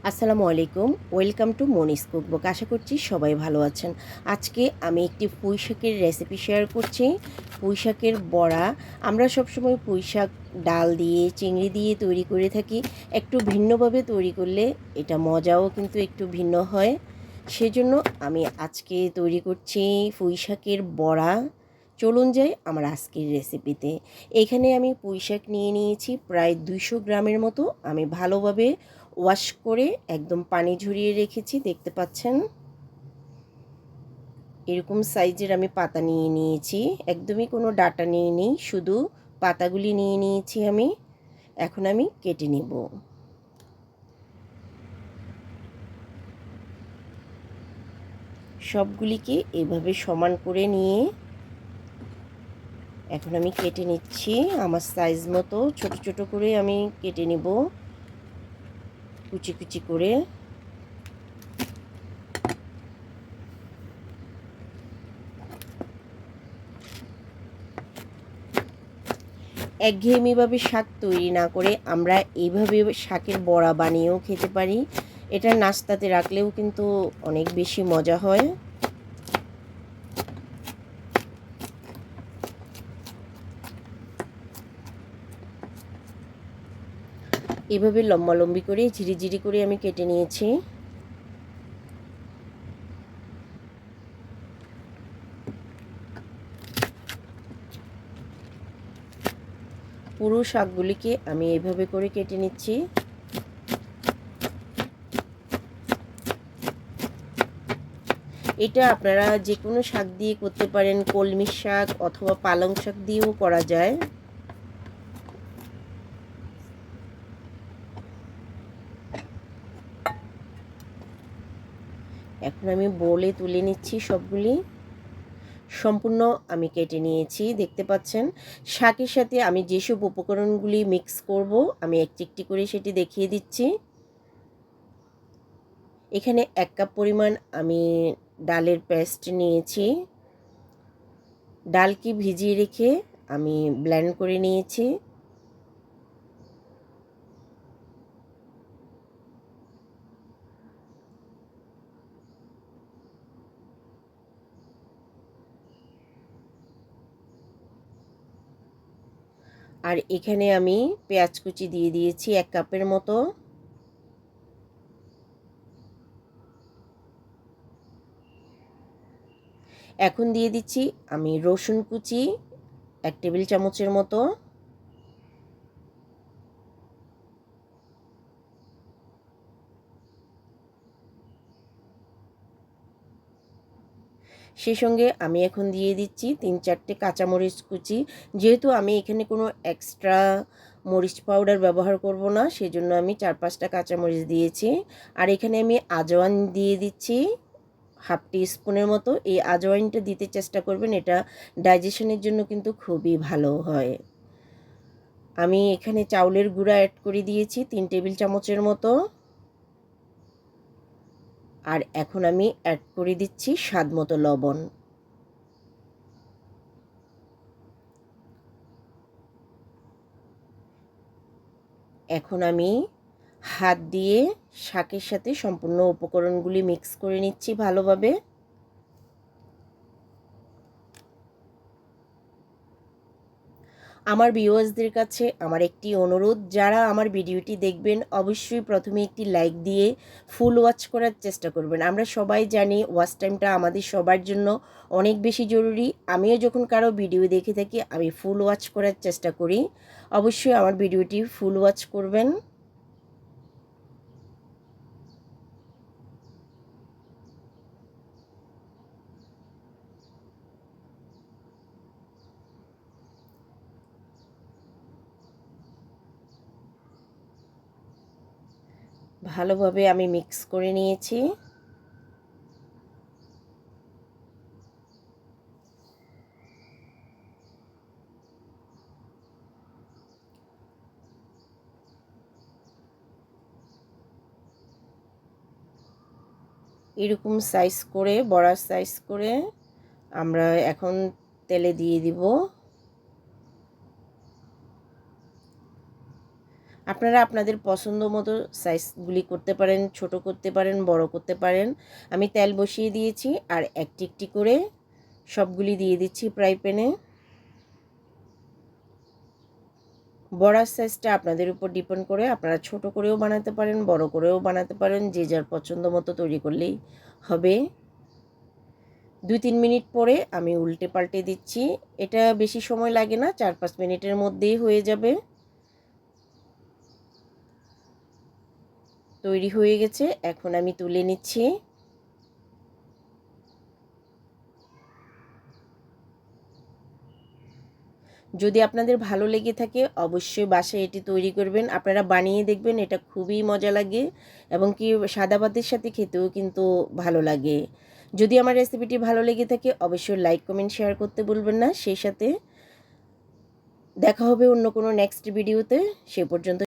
আসসালামু আলাইকুম, welcome to Moni's cookbook. আশা করছি সবাই ভালো আছেন। আজকে আমি একটি পুঁই শাকের রেসিপি শেয়ার করছি। পুঁই শাকের বড়া। আমরা সবসময় পুঁই শাক ডাল দিয়ে চিংড়ি দিয়ে তৈরি করে থাকি। একটু ভিন্নভাবে তৈরি করলে এটা মজাও কিন্তু একটু ভিন্ন হয়। সেজন্য আমি আজকে তৈরি করছি পুঁই শাকের বড়া। চলুন যাই আমার আজকের রেসিপিতে। এখানে আমি পুঁই শাক নিয়ে নিয়েছি প্রায় 200 গ্রামের মতো। আমি ভালোভাবে ওয়াশ করে একদম পানি ঝরিয়ে রেখেছি, দেখতে পাচ্ছেন। এরকম সাইজের আমি পাতা নিয়ে নিয়েছি, একদমই কোনো ডাটা নিয়ে নেই, শুধু পাতাগুলি নিয়ে নিয়েছি আমি। এখন আমি কেটে নেব। সবগুলিকে এভাবে সমান করে নিয়ে এখন আমি কেটে নিচ্ছি আমার সাইজ মতো। ছোট ছোট করে আমি কেটে নেব, কুচি কুচি করে। একঘেয়েমিভাবে শাক তৈরি না করে আমরা এইভাবে শাকের বড়া বানিয়েও খেতে পারি। এটা নাস্তাতে রাখলেও কিন্তু অনেক বেশি মজা হয়। এভাবে লম্বালম্বি করে ঝিরিঝিরি করে আমি কেটে নিয়েছি। পুরো শাকগুলিকে আমি এভাবে করে কেটে নিচ্ছি। এটা আপনারা যে কোনো শাক দিয়ে করতে পারেন, কলমি শাক অথবা পালং শাক দিয়েও করা যায়। এখন আমি বোলে তুলে নিচ্ছি সবগুলি। সম্পূর্ণ আমি কেটে নিয়েছি, দেখতে পাচ্ছেন। শাকের সাথে আমি যেসব উপকরণগুলি মিক্স করব আমি একটি একটি করে সেটি দেখিয়ে দিচ্ছি। এখানে 1 কাপ পরিমাণ আমি ডালের পেস্ট নিয়েছি। ডালকে ভিজিয়ে রেখে আমি ব্লেন্ড করে নিয়েছি। আর এখানে আমি পেঁয়াজ কুচি দিয়ে দিয়েছি 1 কাপের মতো। এখন দিয়ে দিচ্ছি আমি রসুন কুচি 1 টেবিল চামচের মতো। সেই সঙ্গে আমি এখন দিয়ে দিচ্ছি 3-4টে কাঁচামরিচ কুচি। যেহেতু আমি এখানে কোনো এক্সট্রা মরিচ পাউডার ব্যবহার করব না, সেজন্য আমি 4-5টা কাঁচামরিচ দিয়েছি। আর এখানে আমি আজওয়ান দিয়ে দিচ্ছি 1/2 টিস্পুনের মতো। এই আজওয়াইনটা দিতে চেষ্টা করবেন, এটা ডাইজেশনের জন্য কিন্তু খুবই ভালো হয়। আমি এখানে চাউলের গুঁড়া অ্যাড করে দিয়েছি 3 টেবিল চামচের মতো। আর এখন আমি অ্যাড করে দিচ্ছি স্বাদ মতো লবণ। এখন আমি হাত দিয়ে শাকের সাথে সম্পূর্ণ উপকরণগুলি মিক্স করে নিচ্ছি ভালোভাবে। আমার ভিউয়ার্সদের কাছে আমার একটি অনুরোধ, যারা আমার ভিডিওটি দেখবেন অবশ্যই প্রথমে একটি লাইক দিয়ে ফুল ওয়াচ করার চেষ্টা করবেন। আমরা সবাই জানি ওয়াচ টাইমটা আমাদের সবার জন্য অনেক বেশি জরুরি। আমিও যখন কারো ভিডিও দেখে থাকি আমি ফুল ওয়াচ করার চেষ্টা করি। অবশ্যই আমার ভিডিওটি ফুল ওয়াচ করবেন। ভালোভাবে আমি মিক্স করে নিয়েছি। এরকম সাইজ করে, বড়ার সাইজ করে আমরা এখন তেলে দিয়ে দিব। আপনারা আপনাদের পছন্দ মতো সাইজগুলি করতে পারেন, ছোট করতে পারেন, বড় করতে পারেন। আমি তেল বসিয়ে দিয়েছি আর একটি একটি করে সবগুলি দিয়ে দিচ্ছি ফ্রাই প্যানে। বড়ার সাইজটা আপনাদের উপর ডিপেন্ড করে, আপনারা ছোট করেও বানাতে পারেন, বড় করেও বানাতে পারেন, যে যার পছন্দ মতো তৈরি করলেই হবে। 2-3 মিনিট পরে আমি উল্টে পাল্টে দিচ্ছি। এটা বেশি সময় লাগে না, 4-5 মিনিটের মধ্যেই হয়ে যাবে। তৈরি হয়ে গেছে, এখন আমি তুলে নিচ্ছি। যদি আপনাদের ভালো লেগে থাকে অবশ্যই বাসায় এটি তৈরি করবেন, আপনারা বানিয়ে দেখবেন, এটা খুবই মজা লাগে এবং কি সাদা ভাতের সাথে খেতেও কিন্তু ভালো লাগে। যদি আমার রেসিপিটি ভালো লেগে থাকে অবশ্যই লাইক কমেন্ট শেয়ার করতে ভুলবেন না। সেই সাথে দেখা হবে অন্য কোনো নেক্সট ভিডিওতে। সে পর্যন্ত